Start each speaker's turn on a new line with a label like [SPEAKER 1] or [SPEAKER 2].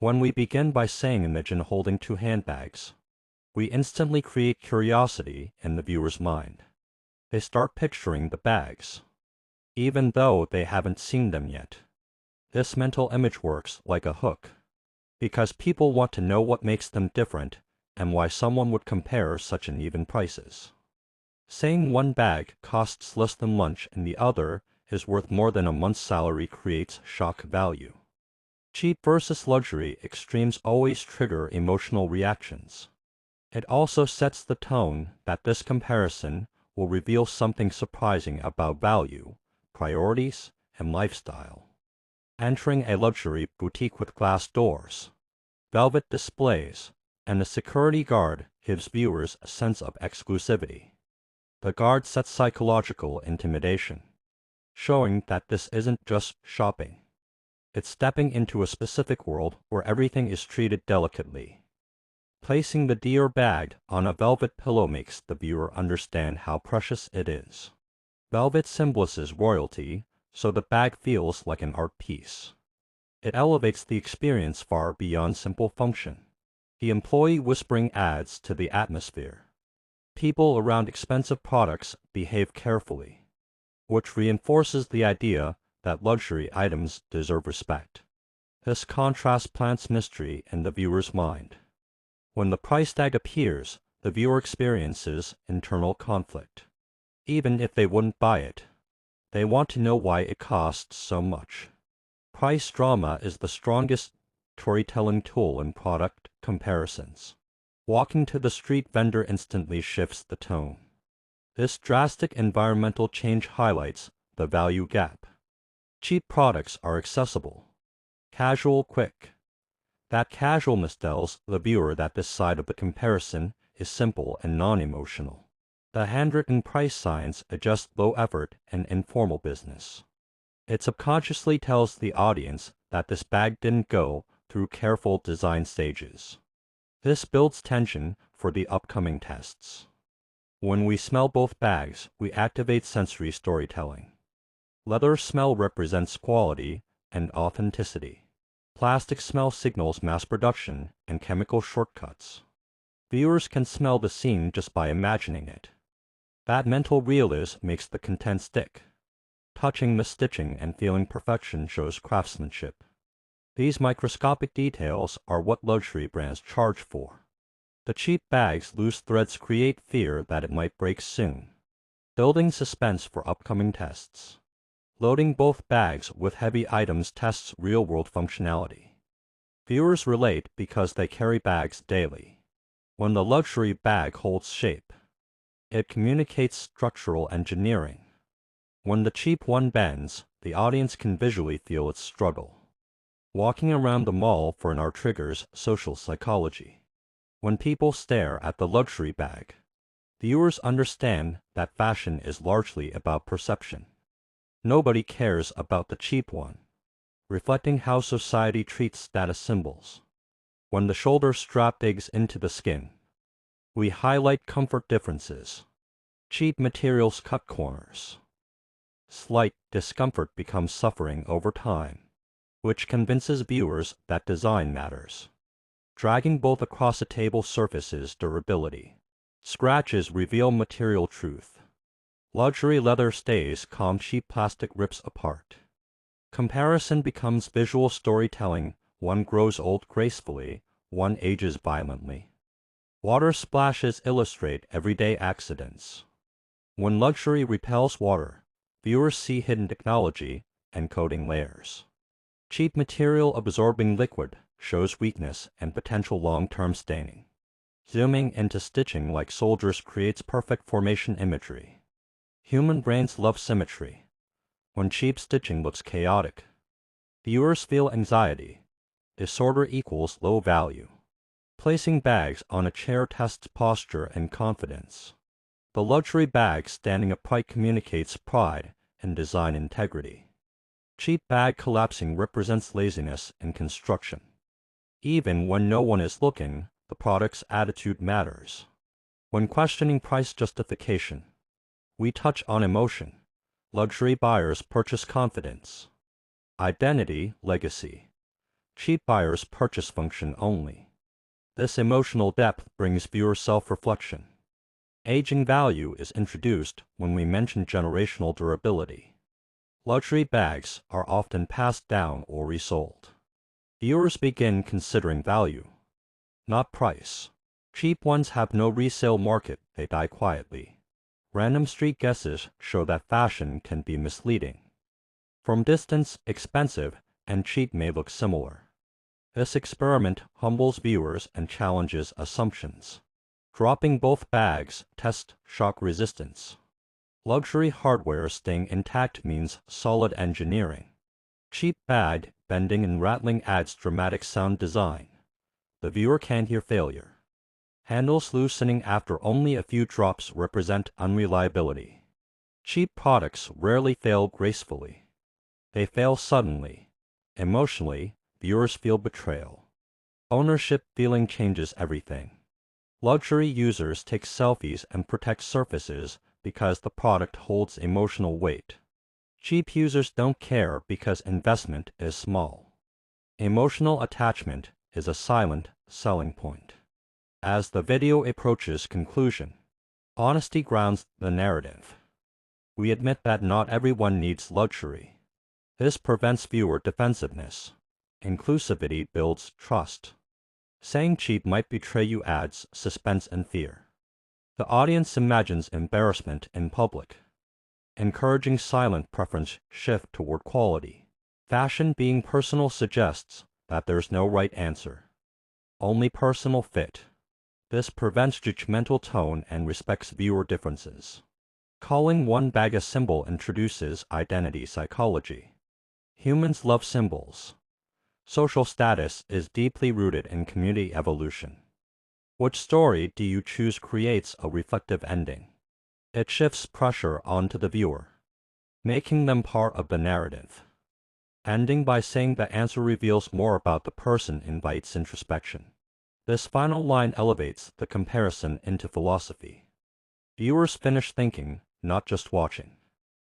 [SPEAKER 1] When we begin by saying imagine holding two handbags, we instantly create curiosity in the viewer's mind. They start picturing the bags, even though they haven't seen them yet. This mental image works like a hook, because people want to know what makes them different and why someone would compare such uneven prices. Saying one bag costs less than lunch and the other is worth more than a month's salary creates shock value. Cheap versus luxury extremes always trigger emotional reactions. It also sets the tone that this comparison will reveal something surprising about value, priorities, and lifestyle. Entering a luxury boutique with glass doors, velvet displays, and a security guard gives viewers a sense of exclusivity. The guard sets psychological intimidation, showing that this isn't just shopping. It's stepping into a specific world where everything is treated delicately. Placing the Dior bag on a velvet pillow makes the viewer understand how precious it is. Velvet symbolizes royalty, so the bag feels like an art piece. It elevates the experience far beyond simple function. The employee whispering adds to the atmosphere. People around expensive products behave carefully, which reinforces the idea that luxury items deserve respect. This contrast plants mystery in the viewer's mind. When the price tag appears, the viewer experiences internal conflict. Even if they wouldn't buy it, they want to know why it costs so much. Price drama is the strongest storytelling tool in product comparisons. Walking to the street vendor instantly shifts the tone. This drastic environmental change highlights the value gap. Cheap products are accessible, casual, quick. That casualness tells the viewer that this side of the comparison is simple and non-emotional. The handwritten price signs adjust low effort and informal business. It subconsciously tells the audience that this bag didn't go through careful design stages. This builds tension for the upcoming tests. When we smell both bags, we activate sensory storytelling. Leather smell represents quality and authenticity. Plastic smell signals mass production and chemical shortcuts. Viewers can smell the scene just by imagining it. That mental realism makes the content stick. Touching the stitching and feeling perfection shows craftsmanship. These microscopic details are what luxury brands charge for. The cheap bag's loose threads create fear that it might break soon, building suspense for upcoming tests. Loading both bags with heavy items tests real-world functionality. Viewers relate because they carry bags daily. When the luxury bag holds shape, it communicates structural engineering. When the cheap one bends, the audience can visually feel its struggle. Walking around the mall for an hour triggers social psychology. When people stare at the luxury bag, viewers understand that fashion is largely about perception. Nobody cares about the cheap one, reflecting how society treats status symbols. When the shoulder strap digs into the skin, we highlight comfort differences. Cheap materials cut corners. Slight discomfort becomes suffering over time, which convinces viewers that design matters. Dragging both across a table surfaces durability. Scratches reveal material truth. Luxury leather stays calm, cheap plastic rips apart. Comparison becomes visual storytelling. One grows old gracefully, one ages violently. Water splashes illustrate everyday accidents. When luxury repels water, viewers see hidden technology and coating layers. Cheap material absorbing liquid shows weakness and potential long-term staining. Zooming into stitching like soldiers creates perfect formation imagery. Human brains love symmetry. When cheap stitching looks chaotic, viewers feel anxiety. Disorder equals low value. Placing bags on a chair tests posture and confidence. The luxury bag standing upright communicates pride and design integrity. Cheap bag collapsing represents laziness in construction. Even when no one is looking, the product's attitude matters. When questioning price justification, we touch on emotion. Luxury buyers purchase confidence, identity, legacy. Cheap buyers purchase function only. This emotional depth brings viewer self-reflection. Aging value is introduced when we mention generational durability. Luxury bags are often passed down or resold. Viewers begin considering value, not price. Cheap ones have no resale market, they die quietly. Random street guesses show that fashion can be misleading. From distance, expensive and cheap may look similar. This experiment humbles viewers and challenges assumptions. Dropping both bags tests shock resistance. Luxury hardware staying intact means solid engineering. Cheap bag bending and rattling adds dramatic sound design. The viewer can't hear failure. Handles loosening after only a few drops represent unreliability. Cheap products rarely fail gracefully. They fail suddenly. Emotionally, viewers feel betrayal. Ownership feeling changes everything. Luxury users take selfies and protect surfaces because the product holds emotional weight. Cheap users don't care because investment is small. Emotional attachment is a silent selling point. As the video approaches conclusion, honesty grounds the narrative. We admit that not everyone needs luxury. This prevents viewer defensiveness. Inclusivity builds trust. Saying cheap might betray you adds suspense and fear. The audience imagines embarrassment in public. Encouraging silent preference shift toward quality. Fashion being personal suggests that there's no right answer, only personal fit. This prevents judgmental tone and respects viewer differences. Calling one bag a symbol introduces identity psychology. Humans love symbols. Social status is deeply rooted in community evolution. Which story do you choose creates a reflective ending? It shifts pressure onto the viewer, making them part of the narrative. Ending by saying the answer reveals more about the person invites introspection. This final line elevates the comparison into philosophy. Viewers finish thinking, not just watching.